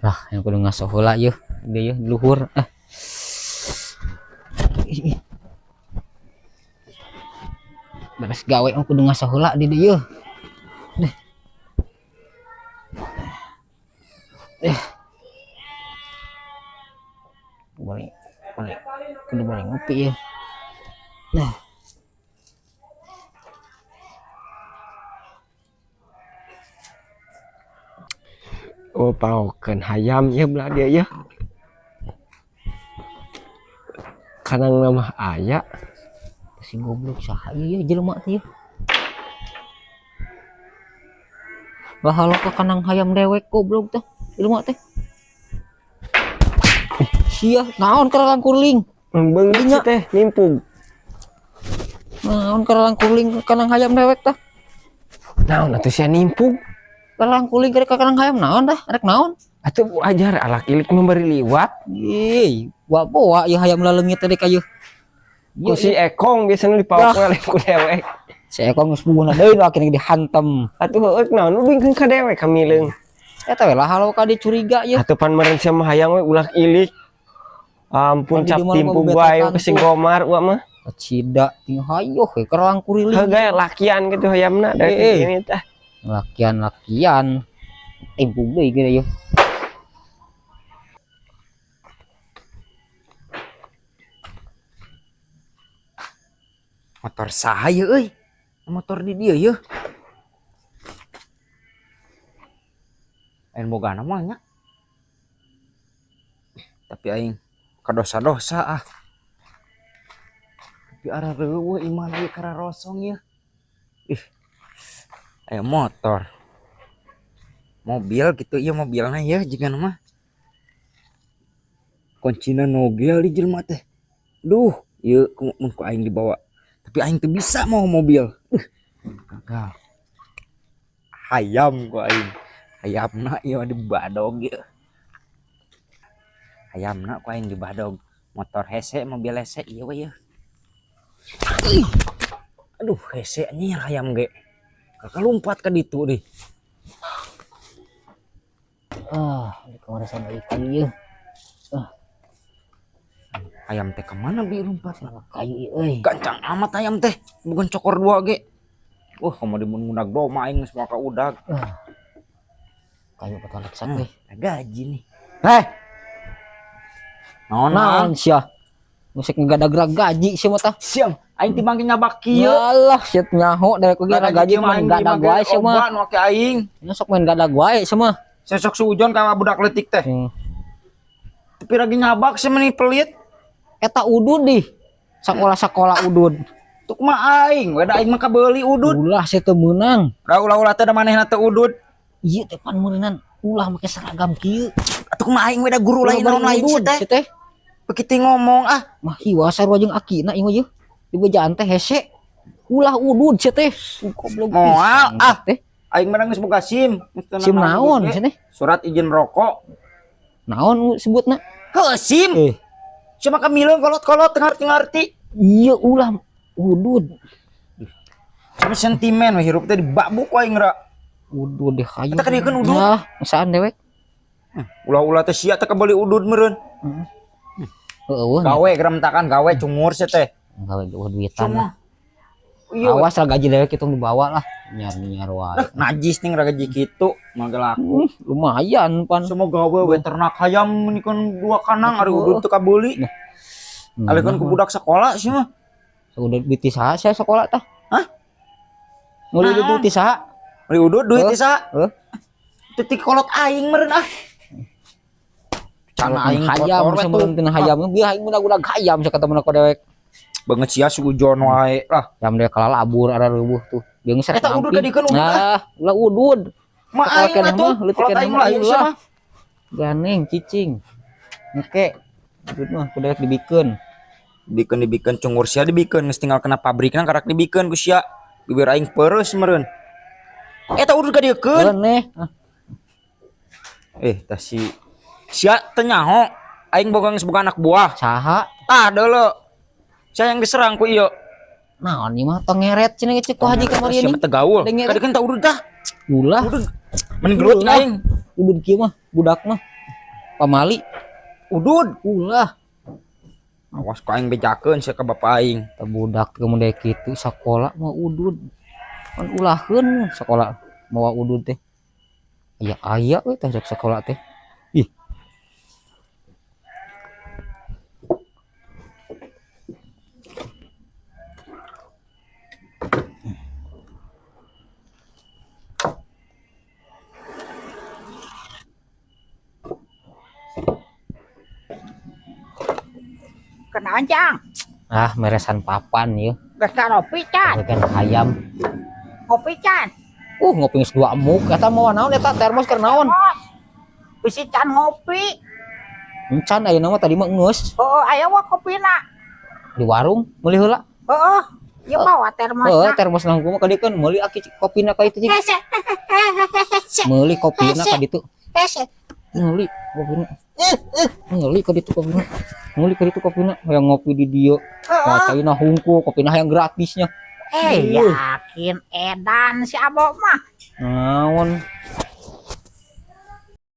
Lah yang kudu ngaso heula yeuh dia yeuh di luhur beres gawe mah kudu ngaso heula di dieu yeuh balik balik kudu balik ngopi ya. Nah oh paokeun hayam ya belah dia ya kanang nama aya si goblok saha ieu jelema teh bahala ka kanang hayam dewek goblok teh jelema teh sia naon karalang kuling beungit teh nimpug naon karalang kuling kanang hayam dewek teh naon atuh sia nimpug karalang kuling ka kanang hayam naon dah rek naon atuh ajar alak ilik memberi liwat ih bawa ieu hayam laleungit teh ka ieu ku si ekong biasanya dipaok oleh ku dewek si ekong geus buguna deui akhirnya dihantem atuh heueuk naon nu bingkeun ka dewek ka mileung eta we lah halau ka dicuriga ieu atuh pan meureun sia mah hayang we ulah ilik ampun cap timpug wae ke Singgomar ulah mah cida ting hayo we karalang kuriling gaya lakian gitu hayamna da ini tah lakian timpug deui geus ieu motor saha ye euy motor di dieu yeuh aing bogana mah nya tapi aing kadosa-dosa tapi arah reueuh iman ieu kararosong ya aya motor mobil gitu ieu mobilna ya jigan mah kuncina nogel di jelema teh duh ieu mun ku aing dibawa tapi aing teu bisa mau mobil gagal hayam ku aing hayamna ieu di badog ieu hayamna ku aing di badog motor hese mobil hese ieu we ieu aduh hese nya hayam ge kalumpat ka ditu deh di kamar sama ikan ieu ayam teh kemana bi lompat kayu euy gancang amat ayam teh bukan cokor dua ge wah kamu dimundag doma aing geus moal ka udag kayu patolek sak we gaji nih naon sia musik ngadagrag gaji sia mah tah siam aing timang nyabak kieu yalah siet nyaho dari ku geura gaji mah gadag wae sia mah nu ke aing sok main gadag wae sia mah sesok sujon ka budak leutik teh tapi lagi nyabak sia meni pelit eta udud di sakola udud tuk mah aing we da aing mah kabeuli udud ulah sia teu meunang da ulah-ulah teh da manehna teh udud ieu teh pan meunang ulah make seragam kieu atuh mah aing we da guru lain naon lain sia teh begitu ngomong mah hiwa sarua jeung akina ieu mah ieu di bejaan teh hese ulah udud sia teh goblok moal teh aing mah geus boga SIM naon sia teh surat izin rokok naon sebutna heuh SIM cuma kamileung kolot-kolot ngarti-ngarti iya ulah udud sama sentimen we hirup teh dibabuk wae ngira udud deh hayu eta kadiekeun udud masaan dewek ulah-ulah teh sia teh kebeuli udud meureun heueuh gawe gerem takan gawe cungur sia teh gawe duitan awas lah gaji dewek kitu dibawa lah nyar wae najis ning gaji kitu mah laku lumayan pan semua gawe we ternak hayam menikeun dua kanang ari udud teu kabeuli alikeun ku budak sekolah sih mah udah duit ti saha saya sekolah tah hah mulai duit ti saha mulai udud duit ti saha titik kolot aing meureun cana aing hayam semeun tina hayam bieu aing udah hayam sia kata mana ku dewek banget sia sujon wae lah jam dia kala labur ada reubuh tuh jeung seret eta udud kadikeun udud ulah udud mah aing mah tuh kolot aing lain sia mah ganeng cicing engke udud mah ku dewek dibikeun dibikeun cungur sia dibikeun geus tinggal kena pabrikna karak dibikeun ku sia bibir aing peureus meureun eta udud kadikeun tah si sia teh nyaho aing boga geus boga anak buah saha deuleu sia yang diserang ku ieu naon ieu mah tong ngeret cenah cek ku haji kamari ini teh gaul kadikeun tah udud tah ulah udud mending gelut aing udud kieu mah budak mah pamali Udud. ulah Awas kau aing bejakeun sia ka bapak aing. budak kemudian kitu sekolah mau udud kan ulahkeun sekolah mau udud teh aya we teh sekolah teh ih Kenaon Cang? meresan papan ya Geus ngopi Can. kan ayam Ngopi Can. ngopi geus 2 muk eta mau naon eta termos keur naon Bisi Can ngopi. encan ayeuna mah tadi mah geus Heeh, aya wa kopina. di warung meuli heula Heeh. Ieu bawa termos. termos nang mah kadikeun meuli aki kopina ka itu jeung meuli kopina ka ditu meuli kopina meuli ka ditu kopina meuli ka ditu kopina hayang ngopi di dieu macaina hungkul kopina hayang gratisnya Yakin edan si Abo mah. naon